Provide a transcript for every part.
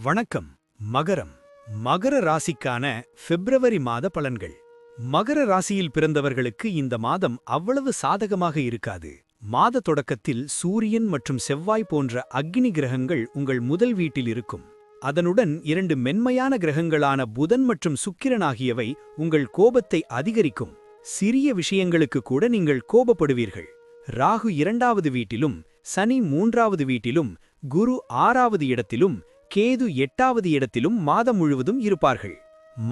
வணக்கம். மகரம். மகர ராசிக்கான பிப்ரவரி மாத பலன்கள். மகர ராசியில் பிறந்தவர்களுக்கு இந்த மாதம் அவ்வளவு சாதகமாக இருக்காது. மாத தொடக்கத்தில் சூரியன் மற்றும் செவ்வாய் போன்ற அக்னி கிரகங்கள் உங்கள் முதல் வீட்டில் இருக்கும். அதனுடன் இரண்டு மென்மையான கிரகங்களான புதன் மற்றும் சுக்கிரன் ஆகியவை உங்கள் கோபத்தை அதிகரிக்கும். சிறிய விஷயங்களுக்கு கூட நீங்கள் கோபப்படுவீர்கள். ராகு இரண்டாவது வீட்டிலும், சனி மூன்றாவது வீட்டிலும், குரு ஆறாவது இடத்திலும், கேது எட்டாவது இடத்திலும் மாதம் முழுவதும் இருப்பார்கள்.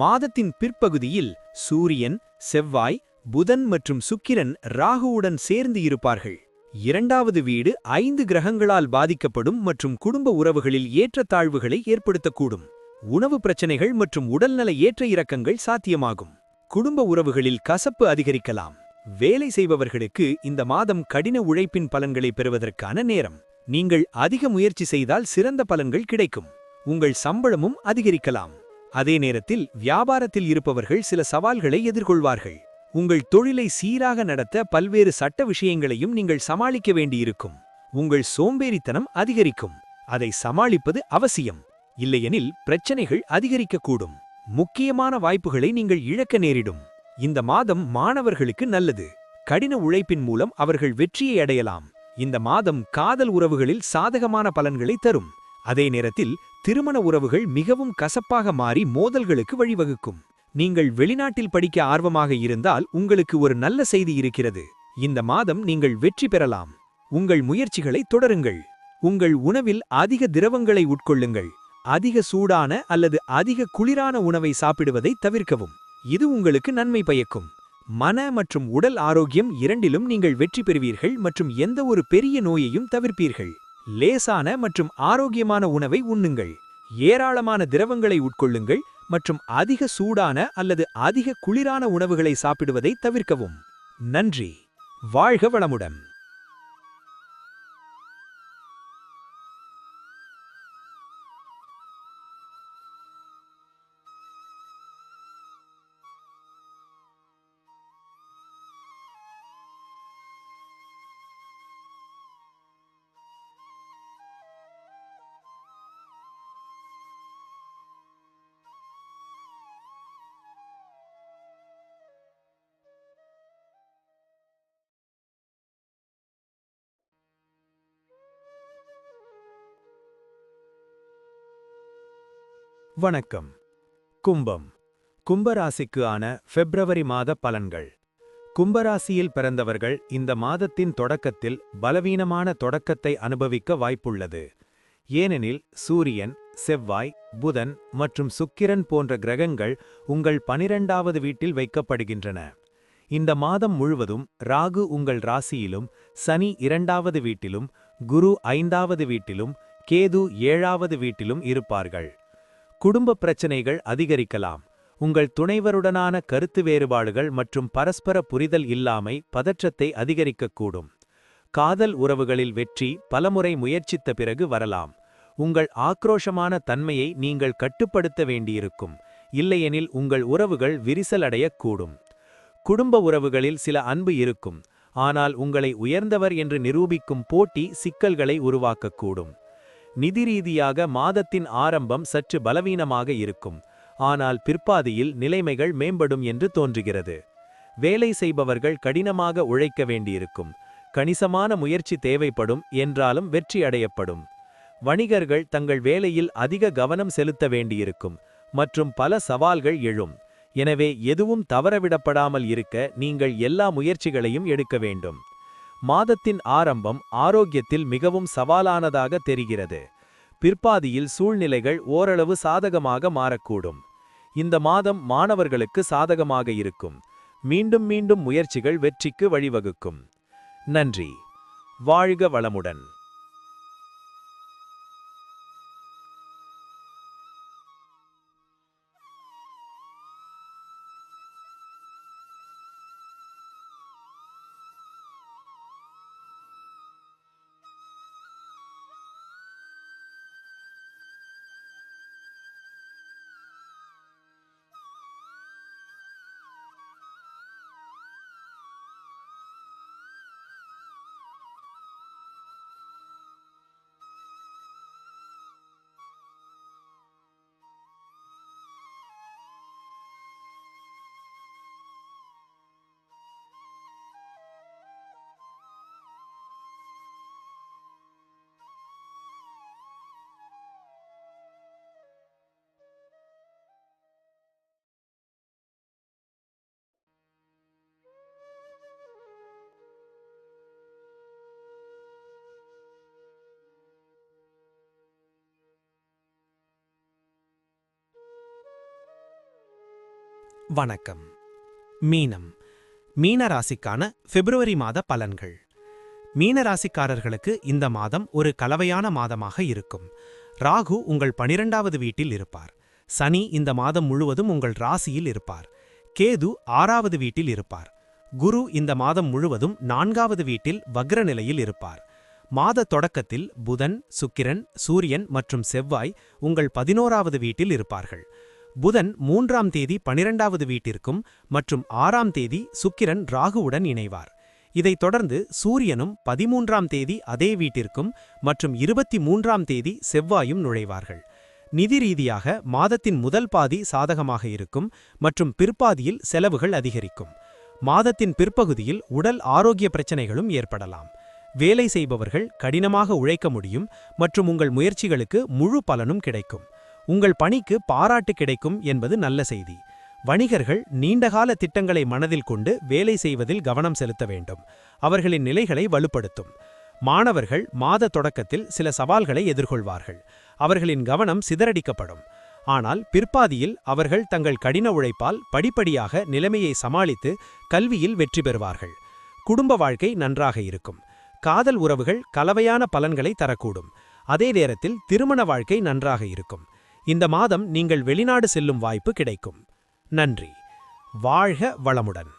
மாதத்தின் பிற்பகுதியில் சூரியன், செவ்வாய், புதன் மற்றும் சுக்கிரன் ராகுவுடன் சேர்ந்து இருப்பார்கள். இரண்டாவது வீடு 5 கிரகங்களால் பாதிக்கப்படும் மற்றும் குடும்ப உறவுகளில் ஏற்றத்தாழ்வுகளை ஏற்படுத்தக்கூடும். உணவு பிரச்சனைகள் மற்றும் உடல்நல ஏற்ற இறக்கங்கள் சாத்தியமாகும். குடும்ப உறவுகளில் கசப்பு அதிகரிக்கலாம். வேலை செய்பவர்களுக்கு இந்த மாதம் கடின உழைப்பின் பலன்களை பெறுவதற்கான நேரம். நீங்கள் அதிக முயற்சி செய்தால் சிறந்த பலன்கள் கிடைக்கும். உங்கள் சம்பளமும் அதிகரிக்கலாம். அதே நேரத்தில் வியாபாரத்தில் இருப்பவர்கள் சில சவால்களை எதிர்கொள்வார்கள். உங்கள் தொழிலை சீராக நடத்த பல்வேறு சட்ட விஷயங்களையும் நீங்கள் சமாளிக்க வேண்டியிருக்கும். உங்கள் சோம்பேறித்தனம் அதிகரிக்கும். அதை சமாளிப்பது அவசியம். இல்லையெனில் பிரச்சனைகள் அதிகரிக்கக்கூடும். முக்கியமான வாய்ப்புகளை நீங்கள் இழக்க நேரிடும். இந்த மாதம் மாணவர்களுக்கு நல்லது. கடின உழைப்பின் மூலம் அவர்கள் வெற்றியை அடையலாம். இந்த மாதம் காதல் உறவுகளில் சாதகமான பலன்களை தரும். அதே நேரத்தில் திருமண உறவுகள் மிகவும் கசப்பாக மாறி மோதல்களுக்கு வழிவகுக்கும். நீங்கள் வெளிநாட்டில் படிக்க ஆர்வமாக இருந்தால் உங்களுக்கு ஒரு நல்ல செய்தி இருக்கிறது. இந்த மாதம் நீங்கள் வெற்றி பெறலாம். உங்கள் முயற்சிகளை தொடருங்கள். உங்கள் உணவில் அதிக திரவங்களை உட்கொள்ளுங்கள். அதிக சூடான அல்லது அதிக குளிரான உணவை சாப்பிடுவதை தவிர்க்கவும். இது உங்களுக்கு நன்மை பயக்கும். மன மற்றும் உடல் ஆரோக்கியம் இரண்டிலும் நீங்கள் வெற்றி பெறுவீர்கள் மற்றும் எந்த ஒரு பெரிய நோயையும் தவிர்ப்பீர்கள். லேசான மற்றும் ஆரோக்கியமான உணவை உண்ணுங்கள். ஏராளமான திரவங்களை உட்கொள்ளுங்கள் மற்றும் அதிக சூடான அல்லது அதிக குளிரான உணவுகளை சாப்பிடுவதை தவிர்க்கவும். நன்றி. வாழ்க வளமுடன். வணக்கம். கும்பம். கும்பராசிக்கு ஆன பிப்ரவரி மாத பலன்கள். கும்பராசியில் பிறந்தவர்கள் இந்த மாதத்தின் தொடக்கத்தில் பலவீனமான தொடக்கத்தை அனுபவிக்க வாய்ப்புள்ளது. ஏனெனில் சூரியன், செவ்வாய், புதன் மற்றும் சுக்கிரன் போன்ற கிரகங்கள் உங்கள் 12வது வீட்டில் வைக்கப்படுகின்றன. இந்த மாதம் முழுவதும் ராகு உங்கள் ராசியிலும், சனி 2வது வீட்டிலும், குரு 5வது வீட்டிலும், கேது 7வது வீட்டிலும் இருப்பார்கள். குடும்ப பிரச்சனைகள் அதிகரிக்கலாம். உங்கள் துணைவருடனான கருத்து வேறுபாடுகள் மற்றும் பரஸ்பர புரிதல் இல்லாமை பதற்றத்தை அதிகரிக்கக்கூடும். காதல் உறவுகளில் வெற்றி பலமுறை முயற்சித்த பிறகு வரலாம். உங்கள் ஆக்ரோஷமான தன்மையை நீங்கள் கட்டுப்படுத்த வேண்டியிருக்கும். இல்லையெனில் உங்கள் உறவுகள் விரிசலடையக்கூடும். குடும்ப உறவுகளில் சில அன்பு இருக்கும். ஆனால் உங்களை உயர்ந்தவர் என்று நிரூபிக்கும் போட்டி சிக்கல்களை உருவாக்கக்கூடும். நிதி ரீதியாக மாதத்தின் ஆரம்பம் சற்று பலவீனமாக இருக்கும். ஆனால் பிற்பாதியில் நிலைமைகள் மேம்படும் என்று தோன்றுகிறது. வேலை செய்பவர்கள் கடினமாக உழைக்க வேண்டியிருக்கும். கணிசமான முயற்சி தேவைப்படும் என்றாலும் வெற்றி அடையப்படும். வணிகர்கள் தங்கள் வேலையில் அதிக கவனம் செலுத்த வேண்டியிருக்கும் மற்றும் பல சவால்கள் எழும். எனவே எதுவும் தவறவிடப்படாமல் இருக்க நீங்கள் எல்லா முயற்சிகளையும் எடுக்க வேண்டும். மாதத்தின் ஆரம்பம் ஆரோக்கியத்தில் மிகவும் சவாலானதாக தெரிகிறது. பிற்பாதியில் சூழ்நிலைகள் ஓரளவு சாதகமாக மாறக்கூடும். இந்த மாதம் மாணவர்களுக்கு சாதகமாக இருக்கும். மீண்டும் மீண்டும் முயற்சிகள் வெற்றிக்கு வழிவகுக்கும். நன்றி. வாழ்க வளமுடன். வணக்கம். மீனம். மீன ராசிக்கான பிப்ரவரி மாத பலன்கள். மீன ராசிக்காரர்களுக்கு இந்த மாதம் ஒரு கலவையான மாதமாக இருக்கும். ராகு உங்கள் 12வது வீட்டில் இருப்பார். சனி இந்த மாதம் முழுவதும் உங்கள் ராசியில் இருப்பார். கேது 6வது வீட்டில் இருப்பார். குரு இந்த மாதம் முழுவதும் 4வது வீட்டில் வக்ர நிலையில் இருப்பார். மாத தொடக்கத்தில் புதன், சுக்கிரன், சூரியன் மற்றும் செவ்வாய் உங்கள் 11வது வீட்டில் இருப்பார்கள். புதன் 3ஆம் தேதி 12வது வீட்டிற்கும் மற்றும் 6ஆம் தேதி சுக்கிரன் ராகுவுடன் இணைவார். இதைத் தொடர்ந்து சூரியனும் 13ஆம் தேதி அதே வீட்டிற்கும் மற்றும் 23ஆம் தேதி செவ்வாயும் நுழைவார்கள். நிதி ரீதியாக மாதத்தின் முதல் பாதி சாதகமாக இருக்கும் மற்றும் பிற்பாதியில் செலவுகள் அதிகரிக்கும். மாதத்தின் பிற்பகுதியில் உடல் ஆரோக்கிய பிரச்சனைகளும் ஏற்படலாம். வேலை செய்பவர்கள் கடினமாக உழைக்க முடியும் மற்றும் உங்கள் முயற்சிகளுக்கு முழு பலனும் கிடைக்கும். உங்கள் பணிக்கு பாராட்டு கிடைக்கும் என்பது நல்ல செய்தி. வணிகர்கள் நீண்டகால திட்டங்களை மனதில் கொண்டு வேலை செய்வதில் கவனம் செலுத்த வேண்டும். அவர்களின் நிலைகளை வலுப்படுத்தும். மாணவர்கள் மாத தொடக்கத்தில் சில சவால்களை எதிர்கொள்வார்கள். அவர்களின் கவனம் சிதறடிக்கப்படும். ஆனால் பிற்பாதியில் அவர்கள் தங்கள் கடின உழைப்பால் படிப்படியாக நிலைமையை சமாளித்து கல்வியில் வெற்றி பெறுவார்கள். குடும்ப வாழ்க்கை நன்றாக இருக்கும். காதல் உறவுகள் கலவையான பலன்களை தரக்கூடும். அதே நேரத்தில் திருமண வாழ்க்கை நன்றாக இருக்கும். இந்த மாதம் நீங்கள் வெளிநாடு செல்லும் வாய்ப்பு கிடைக்கும். நன்றி. வாழ்க வளமுடன்.